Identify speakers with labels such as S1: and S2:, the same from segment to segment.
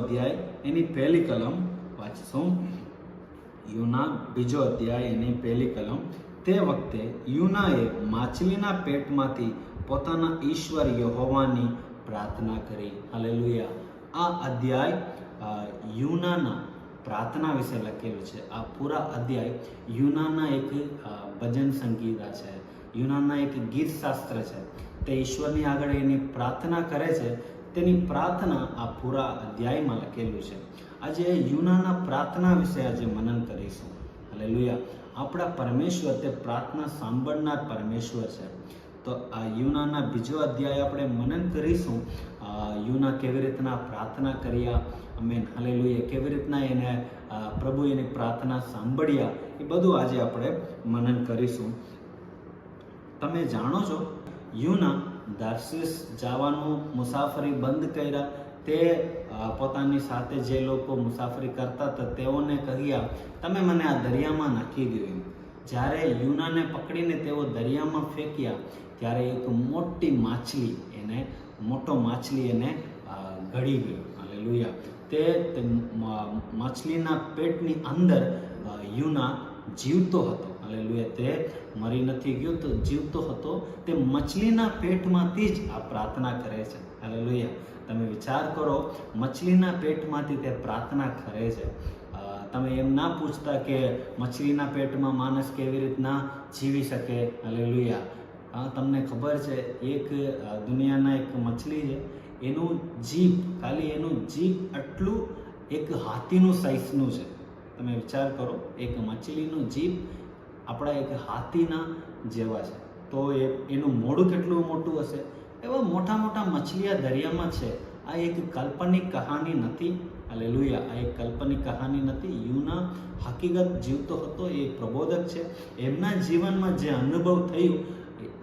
S1: અધ્યાય એની પહેલી કલમ વાંચશું. યુના બીજો અધ્યાય એની પહેલી કલમ. તે વખતે યુનાએ માછલીના પેટમાંથી પોતાના ઈશ્વર યહોવાની પ્રાર્થના કરી. હાલેલુયા. આ અધ્યાય યુનાના પ્રાર્થના વિશે લખેલું છે. આ પૂરા અધ્યાય યુનાના એક ભજન સંગીતા છે, યુનાના એક ગીત શાસ્ત્ર છે. તે ઈશ્વરની આગળ એની પ્રાર્થના કરે છે. તેની પ્રાર્થના આ પૂરા અધ્યાયમાં લખેલું છે. આજે યુનાના પ્રાર્થના વિશે આજે મનન કરીશું. હાલેલુયા. આપણા પરમેશ્વર તે પ્રાર્થના સાંભળનાર પરમેશ્વર છે. તો આ યુનાના બીજો અધ્યાય આપણે મનન કરીશું. યુના કેવી રીતના પ્રાર્થના કર્યા, આમેન, હાલેલુયા, કેવી રીતના એને પ્રભુ એની પ્રાર્થના સાંભળ્યા, એ બધું આજે આપણે મનન કરીશું. તમે જાણો છો, યુના દાર્શીસ જવાનું મુસાફરી બંધ કર્યા. તે પોતાની સાથે જે લોકો મુસાફરી કરતા હતા તેઓને કહ્યા, તમે મને આ દરિયામાં નાખી દો. જ્યારે યુનાને પકડીને તેઓ દરિયામાં ફેંક્યા ત્યારે એક મોટો માછલી એને ગળી ગયો. હાલેલુયા. તે માછલીના પેટની અંદર યુના જીવતો હતો. હાલેલુયા. તે મરી નથી ગયો, તો જીવતો હતો. તે મછલીના પેટમાંથી જ આ પ્રાર્થના કરે છે. હાલેલુયા. તમે વિચાર કરો, મછલીના પેટમાંથી તે પ્રાર્થના કરે છે. તમે એમ ના પૂછતા કે મછલીના પેટમાં માણસ કેવી રીતના જીવી શકે. હાલેલુયા. તમને ખબર છે, એક દુનિયાના એક મછલી છે, એનું જીભ, ખાલી એનું જીભ આટલું એક હાથીનું સાઈઝનું છે. તમે વિચાર કરો, એક મછલીનું જીભ આપણા એક હાથીના જેવા છે. તો એનું મોઢું કેટલું મોટું હશે. એવા મોટા મોટા મછલીયા દરિયામાં છે. આ એક કાલ્પનિક કહાની નથી. હાલેલુયા. આ એક કાલ્પનિક કહાની નથી. યુના હકીકત જીવતો હતો. એ પ્રબોધક છે. એમના જીવનમાં જે અનુભવ થયું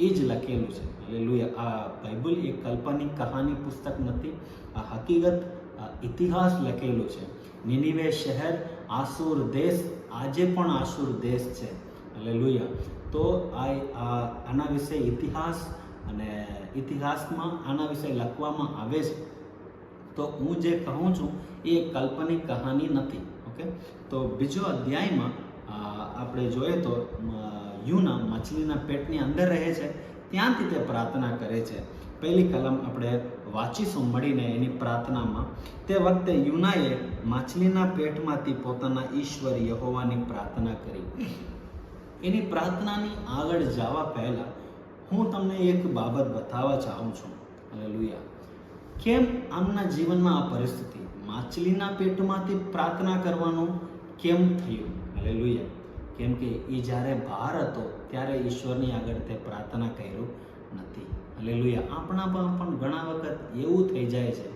S1: એ જ લખેલું છે. હાલેલુયા. આ બાઇબલ એક કાલ્પનિક કહાની પુસ્તક નથી. આ હકીકત, ઇતિહાસ લખેલો છે. નિનિવે શહેર આસુર દેશ આજે પણ આસુર દેશ છે. હાલેલુયા. તો આના વિશે ઇતિહાસ અને ઇતિહાસમાં આના વિશે લખવામાં આવે છે. તો હું જે કહું છું એ કાલ્પનિક કહાની નથી. ઓકે. તો બીજો અધ્યાયમાં આપણે જોઈએ તો યુના માછલીના પેટની અંદર રહે છે. ત્યાંથી તે પ્રાર્થના કરે છે. પહેલી કલમ આપણે વાંચીશું મળીને એની પ્રાર્થનામાં. તે વખતે યુનાએ માછલીના પેટમાંથી પોતાના ઈશ્વર યહોવાની પ્રાર્થના કરી. એની પ્રાર્થનાની આગળ જવા પહેલા હું તમને એક બાબત બતાવવા ચાહું છું. હાલેલુયા. કેમ આમના જીવનમાં આ પરિસ્થિતિ, માછલીના પેટમાંથી પ્રાર્થના કરવાનું કેમ થયું? હાલેલુયા. કેમ કે એ જ્યારે બહાર હતો ત્યારે ઈશ્વરની આગળ તે પ્રાર્થના કર્યું નથી. હાલેલુયા. આપણા પણ ઘણા વખત એવું થઈ જાય છે,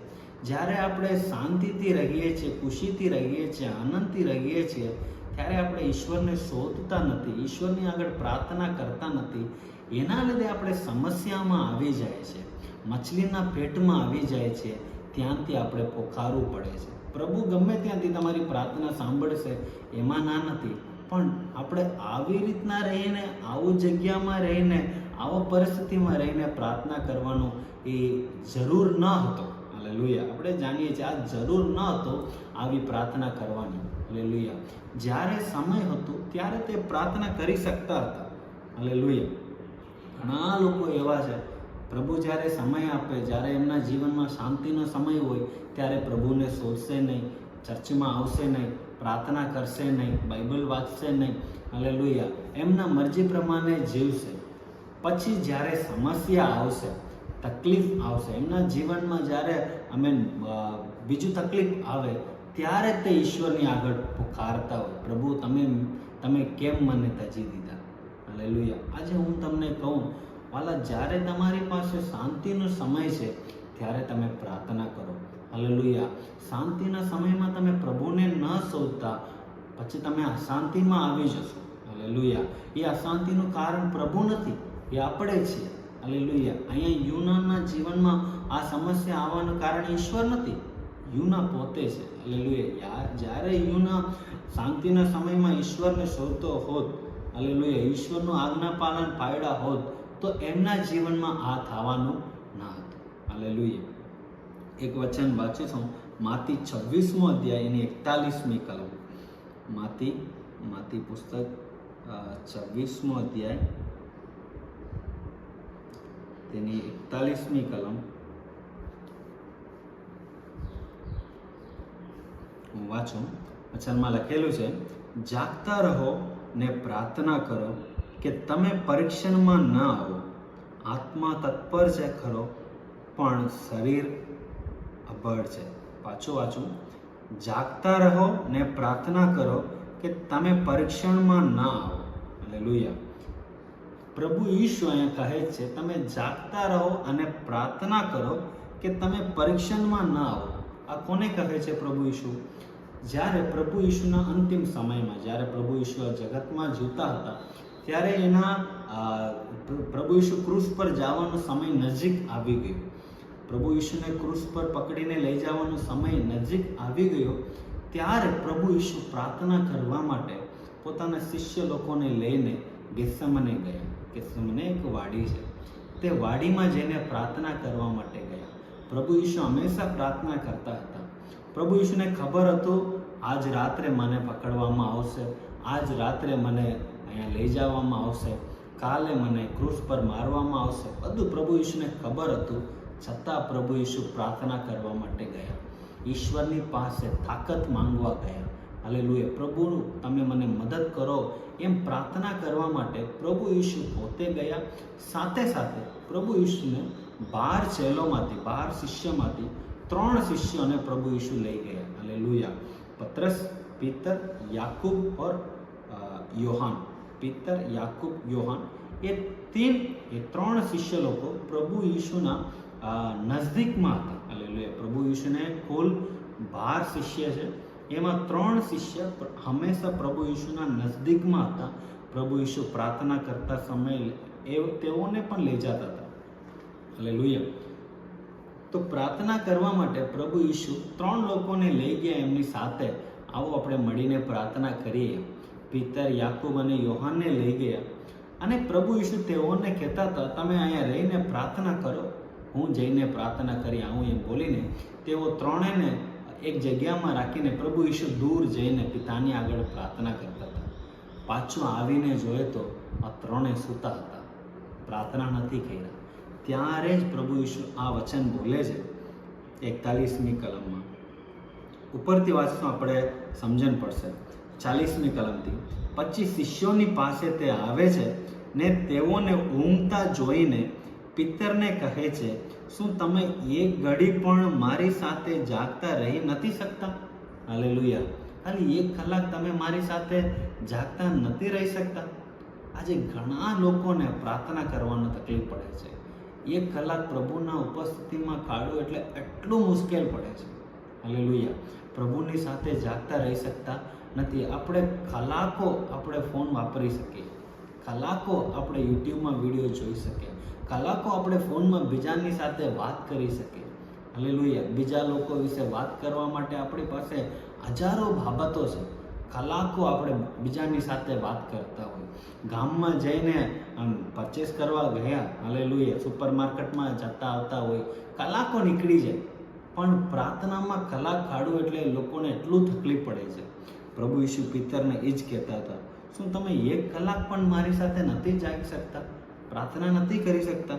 S1: જ્યારે આપણે શાંતિથી રહીએ છીએ, ખુશીથી રહીએ છીએ, આનંદથી રહીએ છીએ, ત્યારે આપણે ઈશ્વરને શોધતા નથી, ઈશ્વરની આગળ પ્રાર્થના કરતા નથી. એના લીધે આપણે સમસ્યામાં આવી જાય છે, મછલીના પેટમાં આવી જાય છે. ત્યાંથી આપણે પોકારવું પડે છે. પ્રભુ ગમે ત્યાંથી તમારી પ્રાર્થના સાંભળશે, એમાં ના નથી. પણ આપણે આવી રીતના રહીને, આવું જગ્યામાં રહીને, આવા પરિસ્થિતિમાં રહીને પ્રાર્થના કરવાનો એ જરૂર ન હતો. હાલેલુયા. આપણે જાણીએ છીએ આ જરૂર ન હતો આવી પ્રાર્થના કરવાની. હાલેલુયા. જ્યારે સમય હતો ત્યારે તે પ્રાર્થના કરી શકતા હતા. હાલેલુયા. ઘણા લોકો એવા છે, પ્રભુ જ્યારે સમય આપે, જ્યારે એમના જીવનમાં શાંતિનો સમય હોય ત્યારે પ્રભુને શોધશે નહીં, ચર્ચમાં આવશે નહીં, પ્રાર્થના કરશે નહીં, બાઇબલ વાંચશે નહીં. હાલેલુયા. એમના મરજી પ્રમાણે જીવશે. પછી જ્યારે સમસ્યા આવશે, તકલીફ આવશે એમના જીવનમાં, જ્યારે બીજું તકલીફ આવે ત્યારે તે ઈશ્વરની આગળ પુકારતા હોય, પ્રભુ તમે કેમ મને તજી દીધા. હાલેલુયા. આજે હું તમને કહું વાલા, જ્યારે તમારી પાસે શાંતિનો સમય છે ત્યારે તમે પ્રાર્થના કરો. હાલેલુયા. શાંતિના સમયમાં તમે પ્રભુને ન શોધતા પછી તમે અશાંતિમાં આવી જશો. હાલેલુયા. એ અશાંતિનું કારણ પ્રભુ નથી, એ આપણે છીએ. હાલેલુયા. અહીંયા યુનાના જીવનમાં આ સમસ્યા આવવાનું કારણ ઈશ્વર નથી, યુના પોતે છે. હાલેલુયા. જ્યારે યુના શાંતિના સમયમાં ઈશ્વરને શોધતો હોત, હાલેલુયા, ઈશ્વરનું આજ્ઞા પાલન પાડ્યા હોત, તો એમના જીવનમાં આ થવાનું ના હતું. હાલેલુયા. એક વચન વાંચીશું માતી 26મો અધ્યાય એની 41મી કલમ. માતી પુસ્તક 26મો અધ્યાય તેની 41મી કલમ હું વાંચું. વચનમાં લખેલું છે, જાગતા રહો ને પ્રાર્થના કરો કે તમે પરીક્ષણમાં ન આવો. આત્મા તત્પર છે ખરો, પણ શરીર અબળ છે. પાછું વાંચું. જાગતા રહો ને પ્રાર્થના કરો કે તમે પરીક્ષણમાં ન આવો. હાલેલુયા. પ્રભુ ઈશુ અહીંયા કહે છે, તમે જાગતા રહો અને પ્રાર્થના કરો કે તમે પરીક્ષણમાં ન આવો. આ કોને કહે છે પ્રભુ ઈશુ? જ્યારે પ્રભુ ઈશુના અંતિમ સમયમાં, જ્યારે પ્રભુ ઈશુ આ જગતમાં જીવતા હતા, ત્યારે પ્રભુ ઈશુ ક્રૂસ પર જવાનો સમય નજીક આવી ગયો. પ્રભુ ઈશુને ક્રૂસ પર પકડીને લઈ જવાનો સમય નજીક આવી ગયો. ત્યારે પ્રભુ ઈશુ પ્રાર્થના કરવા માટે પોતાના શિષ્ય લોકોને લઈને ગેથસેમને ગયા. ગેથસેમને એક વાડી છે, તે વાડીમાં જઈને પ્રાર્થના કરવા માટે ગયા. પ્રભુ ઈશુ હંમેશા પ્રાર્થના કરતા હતા. પ્રભુ ઈશુને ખબર હતું, આજ રાત્રે મને પકડવામાં આવશે, આજ રાત્રે મને અહીંયા લઈ જવામાં આવશે, કાલે મને ક્રૂસ પર મારવામાં આવશે. બધું પ્રભુ ઈશુને ખબર હતું. છતાં પ્રભુ ઈશુ પ્રાર્થના કરવા માટે ગયા, ઈશ્વરની પાસે તાકાત માંગવા ગયા. હાલેલુયા. પ્રભુ, તમે મને મદદ કરો એમ પ્રાર્થના કરવા માટે પ્રભુ ઈશુ પોતે ગયા. સાથે સાથે પ્રભુ ઈશુને 12 ચેલોમાંથી, 12 શિષ્યમાંથી 3 શિષ્યોને પ્રભુ ઈશુ લઈ ગયા. હાલેલુયા. પતરસ, પીતર, યાકૂબ ઓર યોહાન. પીતર, યાકૂબ, યોહાન, એ 3 શિષ્ય લોકો પ્રભુ ઈશુના નજદીકમાં હતા. હાલેલુયા. પ્રભુ ઈશુને કુલ 12 શિષ્ય છે, એમાં 3 શિષ્ય હંમેશા પ્રભુ ઈશુના નજદીકમાં હતા. પ્રભુ ઈશુ પ્રાર્થના કરતા સમયે તેઓને પણ લઈ જતા હતા. હાલેલુયા. તો પ્રાર્થના કરવા માટે પ્રભુ ઈશુ 3 લોકોને લઈ ગયા એમની સાથે. આવો આપણે મળીને પ્રાર્થના કરીએ. પીતર, યાકૂબ અને યોહાનને લઈ ગયા અને પ્રભુ ઈશુ તેઓને કહેતા હતા, તમે અહીંયા રહીને પ્રાર્થના કરો, હું જઈને પ્રાર્થના કરી આવું એમ બોલીને તેઓ 3ને એક જગ્યામાં રાખીને પ્રભુ ઈશુ દૂર જઈને પિતાની આગળ પ્રાર્થના કરતા હતા. પાછું આવીને જોઈએ તો આ 3 સૂતા હતા, પ્રાર્થના નથી કર્યા. ત્યારે જ પ્રભુ ઈશુ આ વચન બોલે છે 41મી કલમમાં. ઉપરથી વાંચતો આપણે સમજણ પડશે. 40મી કલમથી, પછી શિષ્યોની પાસે તે આવે છે ને તેઓને ઊંઘતા જોઈને પિતરને કહે છે, શું તમે એક ઘડી પણ મારી સાથે જાગતા રહી નથી શકતા? હાલેલુયા. ખાલી 1 કલાક તમે મારી સાથે જાગતા નથી રહી શકતા? આજે ઘણા લોકોને પ્રાર્થના કરવાનો તકલીફ પડે છે. 1 કલાક પ્રભુના ઉપસ્થિતિમાં કાઢવું એટલે એટલું મુશ્કેલ પડે છે. હાલેલુયા. પ્રભુની સાથે જાગતા રહી શકતા નથી. આપણે કલાકો આપણે ફોન વાપરી શકીએ, કલાકો આપણે યુટ્યુબમાં વિડીયો જોઈ શકીએ, કલાકો આપણે ફોનમાં બીજાની સાથે વાત કરી શકીએ. હાલેલુયા. બીજા લોકો વિશે વાત કરવા માટે આપણી પાસે હજારો બાબતો છે. કલાકો આપણે બીજાની સાથે વાત કરતા હોય. ગામમાં જઈને પરચેસ કરવા ગયા, હાલેલુયા, સુપર માર્કેટમાં જતા આવતા હોય, કલાકો નીકળી જાય. પણ પ્રાર્થનામાં કલાક કાઢવું એટલે લોકોને એટલું તકલીફ પડે છે. પ્રભુ ઈશુ પિતરને એ જ કહેતા હતા, શું તમે 1 કલાક પણ મારી સાથે નથી જાગી શકતા? પ્રાર્થના નથી કરી શકતા?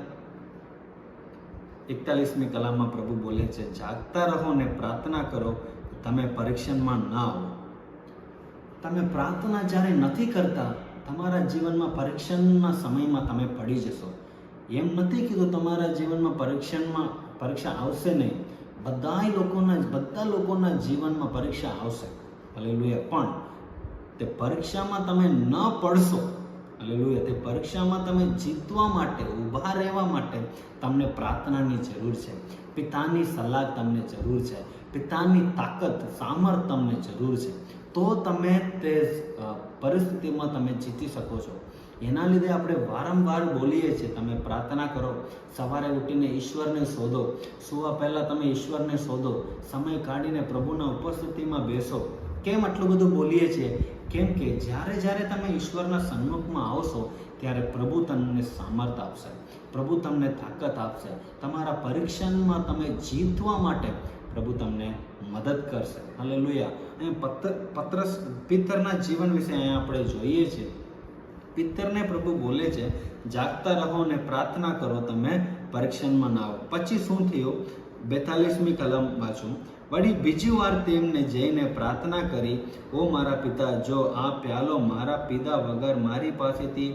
S1: 41મી કલમમાં પ્રભુ બોલે છે, જાગતા રહો ને પ્રાર્થના કરો, તમે પરીક્ષણમાં ન આવો. તમે પ્રાર્થના જ્યારે નથી કરતા, તમારા જીવનમાં પરીક્ષણના સમયમાં તમે પડી જશો. એમ નથી કીધું તમારા જીવનમાં પરીક્ષા આવશે નહીં. બધા લોકોના જીવનમાં પરીક્ષા આવશે. હાલેલુયા. પણ તે પરીક્ષામાં તમે ન પડશો, હાલેલુયા, તે પરીક્ષામાં તમે જીતવા માટે, ઊભા રહેવા માટે તમને પ્રાર્થનાની જરૂર છે. પિતાની સલાહ તમને જરૂર છે. પિતાની તાકાત, સામર્થ તમને જરૂર છે. તો તમે તે પરિસ્થિતિમાં તમે જીતી શકો છો. એના લીધે આપણે વારંવાર બોલીએ છીએ, તમે પ્રાર્થના કરો, સવારે ઉઠીને ઈશ્વરને શોધો, સૂવા પહેલાં તમે ઈશ્વરને શોધો, સમય કાઢીને પ્રભુના ઉપસ્થિતિમાં બેસો. કેમ આટલું બધું બોલીએ છીએ? કેમ કે જ્યારે તમે ઈશ્વરના સન્મુખમાં આવશો ત્યારે પ્રભુ તમને સામર્થ આપશે, પ્રભુ તમને તાકાત આપશે. તમારા પરીક્ષણમાં તમે જીતવા માટે પ્રભુ તમને મદદ કરશે. હાલેલુયા. અને પત્રસ પિત્તરના જીવન વિશે અહીંયા આપણે જોઈએ છીએ. પિત્તરને પ્રભુ બોલે છે, જાગતા રહો અને પ્રાર્થના કરો, તમે પરીક્ષણમાં ના આવો. પછી શું થયું? 42મી કલમ વાંચું. વળી બીજી વાર તેમને જઈને પ્રાર્થના કરી, ઓ મારા પિતા, જો આ પ્યાલો મારા પીધા વગર મારી પાસેથી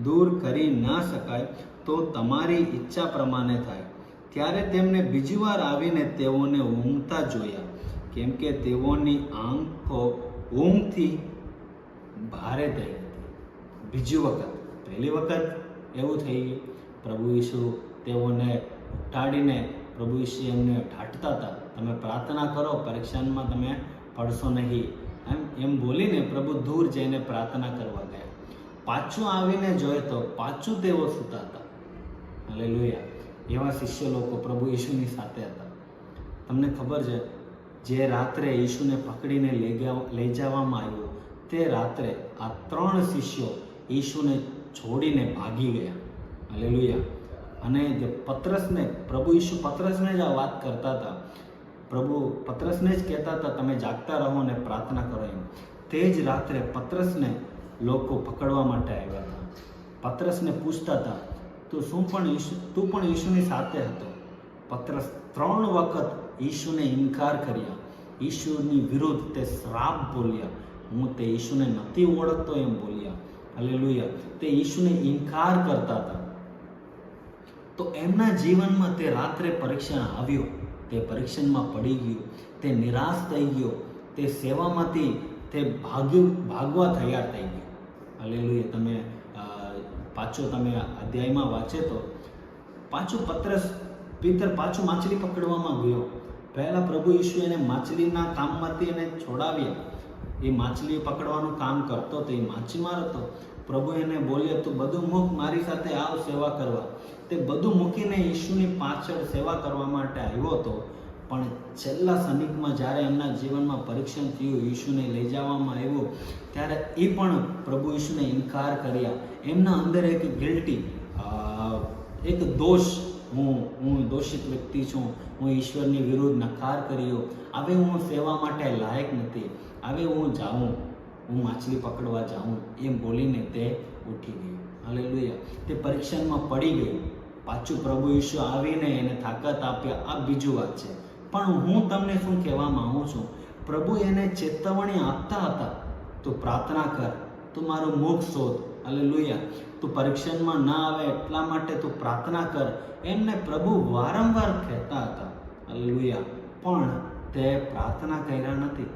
S1: દૂર કરી ના શકાય તો તમારી ઈચ્છા પ્રમાણે થાય. ત્યારે તેમને બીજી વાર આવીને તેઓને ઊંઘતા જોયા, કેમ કે તેઓની આંખો ઊંઘથી ભારે થઈ હતી. બીજી વખત, પહેલી વખત એવું થઈ ગયું. પ્રભુ ઈસુ તેઓને ઉઠાડીને પ્રભુ ઈસુ એમને ઢાંટતા હતા, તમે પ્રાર્થના કરો, પરીક્ષામાં તમે પડશો નહીં, એમ બોલીને પ્રભુ દૂર જઈને પ્રાર્થના કરવા ગયા. પાછું આવીને જોઈએ તો પાછું તેઓ સૂતા હતા. હાલેલુયા. એવા શિષ્ય લોકો પ્રભુ ઈસુની સાથે હતા. તમને ખબર છે, જે રાત્રે ઈસુને પકડીને લઈ જવામાં આવ્યો, તે રાત્રે આ 3 શિષ્યો ઈસુને છોડીને ભાગી ગયા. હાલેલુયા. અને જે પત્રસને, પ્રભુ ઈસુ પત્રસને જ આ વાત કરતા હતા. પ્રભુ પત્રસને જ કહેતા હતા, તમે જાગતા રહો અને પ્રાર્થના કરો એમ. તે જ રાત્રે પત્રસને લોકો પકડવા માટે આવ્યા હતા. પત્રસને પૂછતા હતા, તું પણ ઈસુની સાથે હતો? પત્રસ 3 વખત ઈસુને ઇનકાર કર્યા, ઈસુની વિરુદ્ધ તે શ્રાપ બોલ્યા, હું તે ઈસુને નથી ઓળખતો એમ બોલ્યા. હાલેલુયા. તે ઈસુને ઇનકાર કરતા હતા. તો એમના જીવનમાં તે રાત્રે પરીક્ષણ આવ્યો, તે પરીક્ષણમાં પડી ગયો, તે નિરાશ થઈ ગયો, તે સેવામાંથી તે ભાગવા તૈયાર થઈ ગયો. હાલેલુયા. તમે અધ્યાયમાં વાંચે તો પાછું પિત્તર પાછું માછલી પકડવામાં ગયો. પહેલાં પ્રભુ ઈસુ એને માછલીના કામમાંથી એને છોડાવ્યા. એ માછલી પકડવાનું કામ કરતો હતો, એ માછીમાર હતો. પ્રભુ એને બોલ્યા, તું બધું મૂક, મારી સાથે આવ સેવા કરવા. તે બધું મૂકીને ઈસુની પાછળ સેવા કરવા માટે આવ્યો હતો. પણ છેલ્લા ક્ષણિકમાં જ્યારે એમના જીવનમાં પરીક્ષણ થયું, ઈસુને લઈ જવામાં આવ્યો, ત્યારે એ પણ પ્રભુ ઈસુને ઇનકાર કર્યા. એમના અંદર એક ગિલ્ટી, એક દોષ, હું દોષિત વ્યક્તિ છું, હું ઈશ્વરની વિરુદ્ધ નકાર કર્યો, હવે હું સેવા માટે લાયક નથી, હવે હું જાઉં, હું માછલી પકડવા જાઉં, એમ બોલીને તે ઉઠી ગઈ. હાલેલુયા. તે પરીક્ષણમાં પડી ગઈ. પાછું પ્રભુ ઈસુ આવીને એને તાકાત આપ્યા. આ બીજું વાત છે. પણ હું તમને શું કહેવા માંગુ છું, પ્રભુ એને ચેતવણી આપતા હતા, તું પ્રાર્થના કર, તું મારું મુખ શોધ. હાલેલુયા. તું પરીક્ષણમાં ના આવે એટલા માટે તું પ્રાર્થના કર, એમને પ્રભુ વારંવાર કહેતા હતા. હાલેલુયા. પણ તે પ્રાર્થના કર્યા નથી.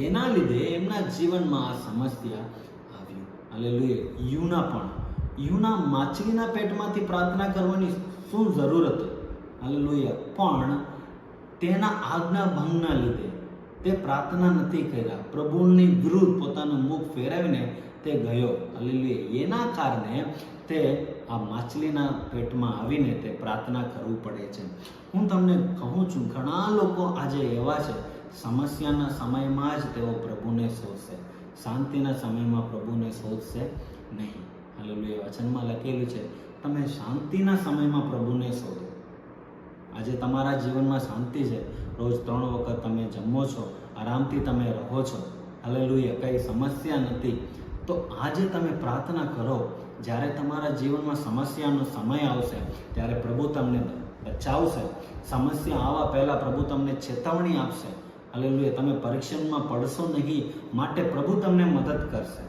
S1: એના લીધે એમના જીવનમાં આ સમસ્યા આવી. હાલેલુયા. યુના માછલીના પેટમાંથી પ્રાર્થના કરવાની શું જરૂર હતી? હાલેલુયા. પણ તેના આજ્ઞા ભંગના લીધે તે પ્રાર્થના નથી કર્યા. પ્રભુની વિરુદ્ધ પોતાનું મુખ ફેરવીને તે ગયો. હાલેલુયા. એના કારણે તે આ માછલીના પેટમાં આવીને તે પ્રાર્થના કરવું પડે છે. હું તમને કહું છું, ઘણા લોકો આજે એવા છે, સમસ્યાના સમયમાં જ તેઓ પ્રભુને શોધશે, શાંતિના સમયમાં પ્રભુને શોધશે નહીં. હાલેલુયા. વચનમાં લખેલું છે, તમે શાંતિના સમયમાં પ્રભુને શોધો. આજે તમારા જીવનમાં શાંતિ છે, રોજ 3 વખત તમે જમો છો, આરામથી તમે રહો છો. હાલેલુયા. કંઈ સમસ્યા નથી. તો આજે તમે પ્રાર્થના કરો. જ્યારે તમારા જીવનમાં સમસ્યાનો સમય આવશે ત્યારે પ્રભુ તમને બચાવશે. સમસ્યા આવવા પહેલાં પ્રભુ તમને ચેતવણી આપશે. હાલેલુયા. તમે પરીક્ષણમાં પડશો નહીં, માટે પ્રભુ તમને મદદ કરશે.